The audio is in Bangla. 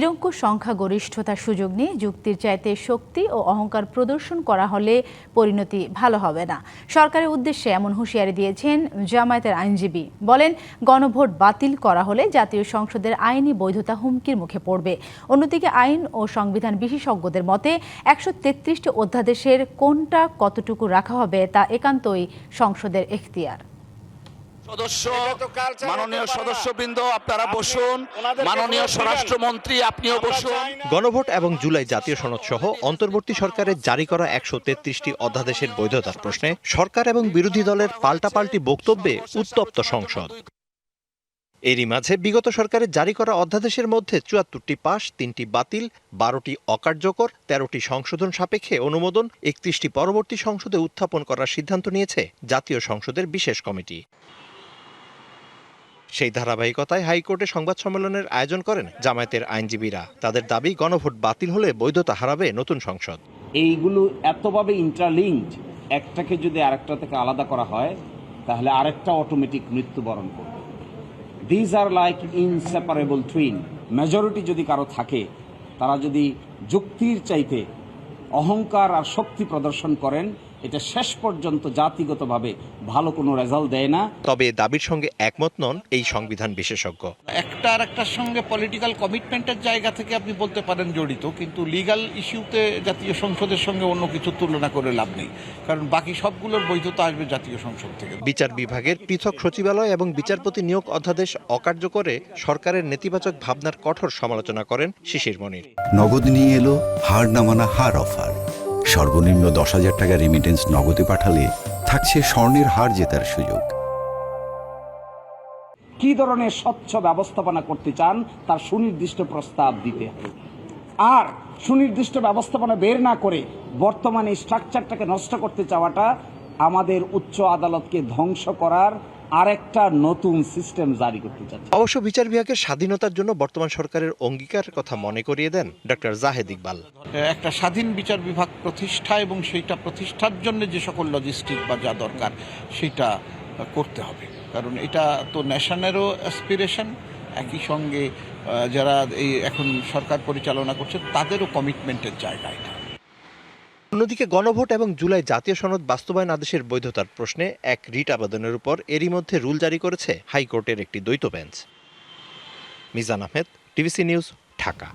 নিরঙ্কুশ সংখ্যাগরিষ্ঠতার সুযোগ নিয়ে যুক্তির চাইতে শক্তি ও অহংকার প্রদর্শন করা হলে পরিণতি ভালো হবে না। সরকারের উদ্দেশ্যে এমন হুঁশিয়ারি দিয়েছেন জামায়াতের আইনজীবী। বলেন, গণভোট বাতিল করা হলে জাতীয় সংসদের আইনি বৈধতা হুমকির মুখে পড়বে। অন্যদিকে আইন ও সংবিধান বিশেষজ্ঞদের মতে ১৩৩টি অধ্যাদেশের কোনটা কতটুকু রাখা হবে তা একান্তই সংসদের এখতিয়ার। মাননীয় সদস্যবৃন্দ আপনারা বসুন, মাননীয় স্বরাষ্ট্রমন্ত্রী আপনিও বসুন। গণভোট এবং জুলাই জাতীয় সনদ সহ অন্তর্বর্তী সরকারের জারি করা ১৩৩টি অধ্যাদেশের বৈধতার প্রশ্নে সরকার এবং বিরোধী দলের পাল্টাপাল্টি বক্তব্যে উত্তপ্ত সংসদ। এরই মাঝে বিগত সরকারের জারি করা অধ্যাদেশের মধ্যে ৭৪টি পাস, ৩টি বাতিল, ১২টি অকার্যকর, ১৩টি সংশোধন সাপেক্ষে অনুমোদন, ৩১টি পরবর্তী সংসদে উত্থাপন করার সিদ্ধান্ত নিয়েছে জাতীয় সংসদের বিশেষ কমিটি। সেই ধারাবাহিকতায় হাইকোর্টে সংবাদ সম্মেলনের আয়োজন করেন জামায়াতের আইনজীবীরা। তাদের দাবি, গণভোট বাতিল হলে বৈধতা হারাবে নতুন সংসদ। এইগুলো এতভাবে ইন্টারলিঙ্কড, একটাকে যদি আরেকটা থেকে আলাদা করা হয় তাহলে আরেকটা অটোমেটিক মৃত্যুবরণ করবে। These are like inseparable twin. Majority যদি কারো থাকে, তারা যদি যুক্তির চাইতে অহংকার আর শক্তি প্রদর্শন করেন, এটা শেষ পর্যন্ত জাতিগতভাবে ভালো কোনো রেজাল্ট দেয় না। তবে দাবির সঙ্গে একমত নন এই সংবিধান বিশেষজ্ঞ। একটা আর একটার সঙ্গে পলিটিক্যাল কমিটমেন্টের জায়গা থেকে আপনি বলতে পারেন জড়িত, কিন্তু লিগ্যাল ইস্যুতে জাতীয় সংসদের সঙ্গে অন্য কিছু তুলনা করে লাভ নেই, কারণ বাকি সবগুলোর বৈধতা আসবে জাতীয় সংসদ থেকে। বিচার বিভাগের পৃথক সচিবালয় এবং বিচারপতি নিয়োগ অধ্যাদেশ অকার্যকরে সরকারের নেতিবাচক ভাবনার কঠোর সমালোচনা করেন শিশির মনির। নগদ নিয়ে এলো হার না মানা হার অফার। সর্বনিম্ন ১০,০০০ টাকা রেমিটেন্স নগদে পাঠালে থাকছে স্বর্ণের হার জেতার সুযোগ। কি ধরনের স্বচ্ছ ব্যবস্থাপনা করতে চান তার সুনির্দিষ্ট প্রস্তাব দিতে হবে। আর সুনির্দিষ্ট ব্যবস্থাপনা বের না করে বর্তমানে স্ট্রাকচারটাকে নষ্ট করতে চাওয়াটা আমাদের উচ্চ আদালতকে ধ্বংস করার আরেকটা নতুন সিস্টেম জারি করতে চাচ্ছে। অবশ্য বিচার বিভাগের স্বাধীনতার জন্য বর্তমান সরকারের অঙ্গীকারের কথা মনে করিয়ে দেন ডক্টর জাহেদ ইকবাল। একটা স্বাধীন বিচার বিভাগ প্রতিষ্ঠা এবং সেইটা প্রতিষ্ঠার জন্য যে সকল লজিস্টিক বা যা দরকার সেটা করতে হবে, কারণ এটা তো ন্যাশনেরও অ্যাসপিরেশন, একই সঙ্গে যারা এই এখন সরকার পরিচালনা করছে তাদেরও কমিটমেন্টের জায়গা এটা। অন্যদিকে গণভোট এবং জুলাই জাতীয় সনদ বাস্তবায়ন আদেশের বৈধতার প্রশ্নে এক রিট আবেদনের উপর এরই মধ্যে রুল জারি করেছে হাইকোর্টের একটি দ্বৈত bench. Mizan Ahmed, TVC news, Dhaka.